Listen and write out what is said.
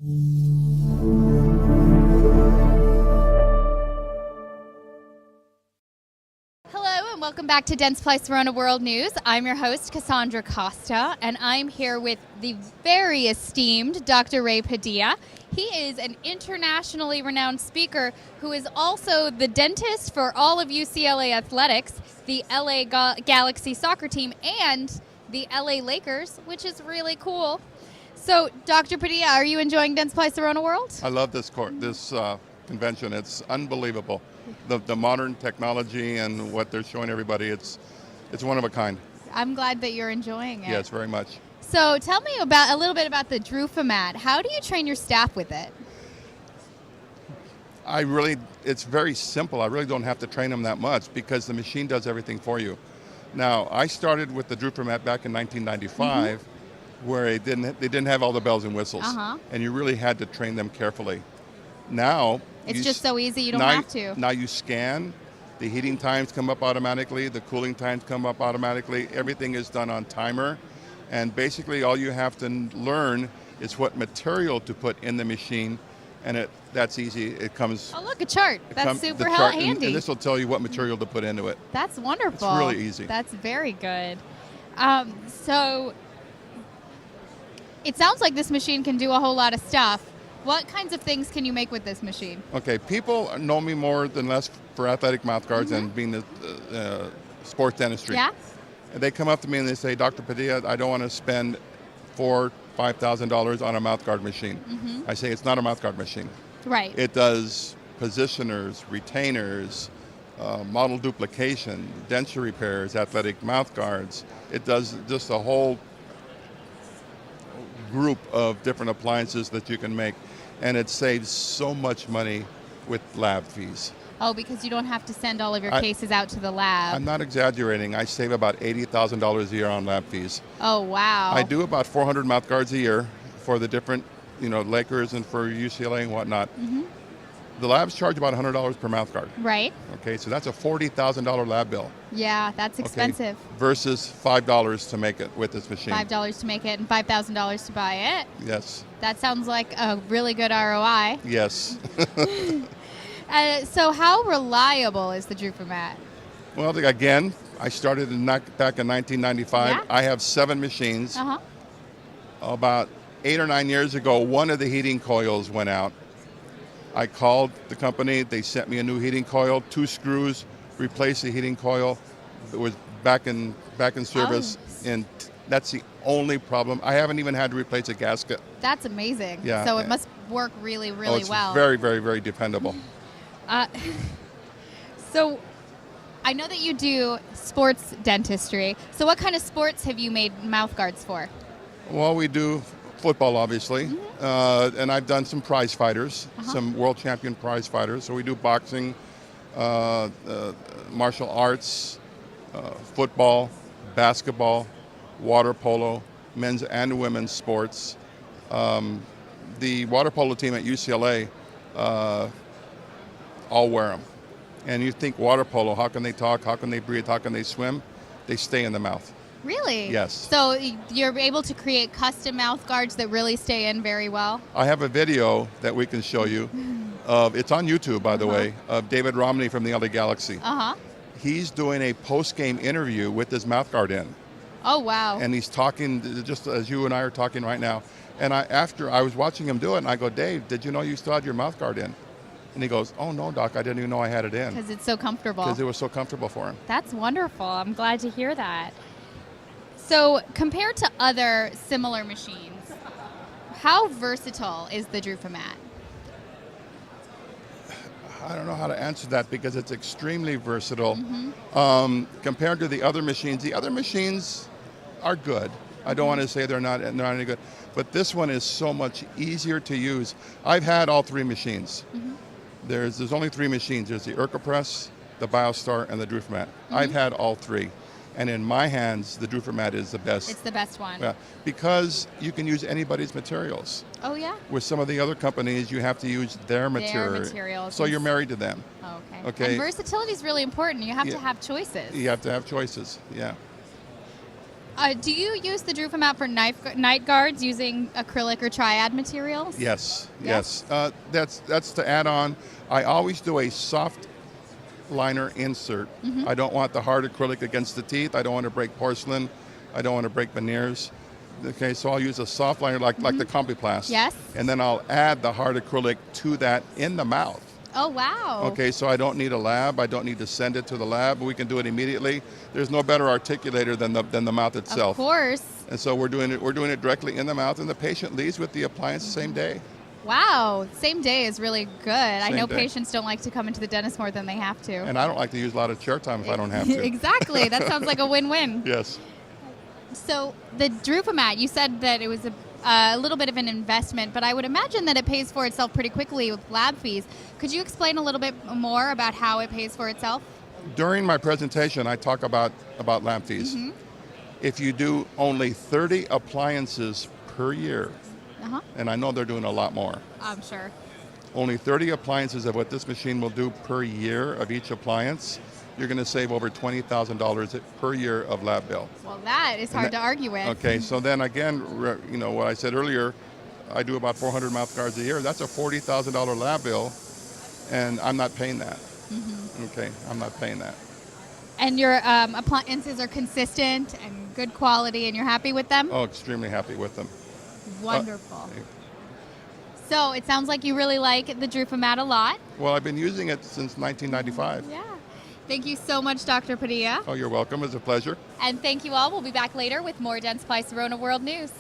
Hello and welcome back to Dentsply Sirona World News. I'm your host, Cassandra Costa, and I'm here with the very esteemed Dr. Ray Padilla. He is an internationally renowned speaker who is also the dentist for all of UCLA athletics, the LA Galaxy soccer team, and the LA Lakers, which is really cool. So, Dr. Padilla, are you enjoying Dentsply Sirona World? I love this convention. It's unbelievable. The modern technology and what they're showing everybody, it's one of a kind. I'm glad that you're enjoying it. Yes, very much. So tell me a little bit about the Drufamat. How do you train your staff with it? It's very simple. I really don't have to train them that much because the machine does everything for you. Now, I started with the Drufamat back in 1995, where they didn't have all the bells and whistles, and you really had to train them carefully. Now, it's just so easy, you don't have to. Now you scan, the heating times come up automatically, the cooling times come up automatically, everything is done on timer, and basically all you have to learn is what material to put in the machine, and that's easy. It comes... Oh, look, a chart. That's super handy. And this will tell you what material to put into it. That's wonderful. It's really easy. That's very good. So it sounds like this machine can do a whole lot of stuff. What kinds of things can you make with this machine? Okay, people know me more than less for athletic mouth guards and being the sports dentistry. Yeah? And they come up to me and they say, Dr. Padilla, I don't want to spend $4,000-$5,000 on a mouth guard machine. I say, it's not a mouth guard machine. Right. It does positioners, retainers, model duplication, denture repairs, athletic mouth guards. It does just a whole group of different appliances that you can make, and it saves so much money with lab fees. Oh, because you don't have to send all of your cases out to the lab. I'm not exaggerating. I save about $80,000 a year on lab fees. Oh, wow. I do about 400 mouth guards a year for the different, Lakers and for UCLA and whatnot. The labs charge about $100 per mouth guard. Right. Okay, so that's a $40,000 lab bill. Yeah, that's expensive. Okay, versus $5 to make it with this machine. $5 to make it and $5,000 to buy it. Yes. That sounds like a really good ROI. Yes. So how reliable is the Drufamat? Well, again, I started back in 1995. Yeah? I have 7 machines. About 8 or 9 years ago, one of the heating coils went out. I called the company. They sent me a new heating coil, 2 screws, replaced the heating coil. It was back in service, and that's the only problem. I haven't even had to replace a gasket. That's amazing. Yeah. So it must work really, really well. It's very, very, very dependable. So I know that you do sports dentistry. So what kind of sports have you made mouth guards for? Well, we do football, obviously, and I've done some prize fighters, some world champion prize fighters. So we do boxing, martial arts, football, basketball, water polo, men's and women's sports. The water polo team at UCLA, all wear them. And you think water polo, how can they talk, how can they breathe, how can they swim? They stay in the mouth. Really? Yes. So you're able to create custom mouth guards that really stay in very well? I have a video that we can show you. It's on YouTube, by the way, of David Romney from the LA Galaxy. He's doing a post-game interview with his mouth guard in. Oh, wow. And he's talking just as you and I are talking right now. And after I was watching him do it, and I go, Dave, did you know you still had your mouth guard in? And he goes, oh, no, Doc, I didn't even know I had it in. Because it's so comfortable. Because it was so comfortable for him. That's wonderful. I'm glad to hear that. So compared to other similar machines, how versatile is the Drufamat? I don't know how to answer that because it's extremely versatile. Compared to the other machines are good. I don't want to say they're not any good, but this one is so much easier to use. I've had all 3 machines. There's only 3 machines. There's the Urca-Press, the BioStar, and the Drufamat. I've had all 3. And in my hands, the Drufamat is the best. It's the best one. Yeah, because you can use anybody's materials. Oh, yeah? With some of the other companies, you have to use their materials. So you're married to them. Oh, okay. Okay. And versatility is really important. You have to have choices. You have to have choices, yeah. Do you use the Drufamat for night guards using acrylic or triad materials? Yes. Yes? That's to add on. I always do a soft liner insert. I don't want the hard acrylic against the teeth. I don't want to break porcelain. I don't want to break veneers. Okay, so I'll use a soft liner like the Combiplast. Yes. And then I'll add the hard acrylic to that in the mouth. Oh, wow. Okay, so I don't need a lab. I don't need to send it to the lab. We can do it immediately. There's no better articulator than the mouth itself. Of course. And so we're doing it directly in the mouth, and the patient leaves with the appliance the same day. Wow, same day is really good. I know day. Patients don't like to come into the dentist more than they have to. And I don't like to use a lot of chair time if I don't have to. Exactly. That sounds like a win-win. Yes. So the Drufamat, you said that it was a little bit of an investment, but I would imagine that it pays for itself pretty quickly with lab fees. Could you explain a little bit more about how it pays for itself? During my presentation, I talk about lab fees. If you do only 30 appliances per year, and I know they're doing a lot more. I'm sure. Only 30 appliances of what this machine will do per year of each appliance, you're going to save over $20,000 per year of lab bill. Well, that is hard to argue with. Okay, so then again, what I said earlier, I do about 400 mouth guards a year. That's a $40,000 lab bill, and I'm not paying that. Okay, I'm not paying that. And your appliances are consistent and good quality, and you're happy with them? Oh, extremely happy with them. Wonderful. So it sounds like you really like the Drufamat a lot. Well, I've been using it since 1995. Yeah. Thank you so much, Dr. Padilla. Oh, you're welcome. It's a pleasure. And thank you all. We'll be back later with more Dentsply Sirona World News.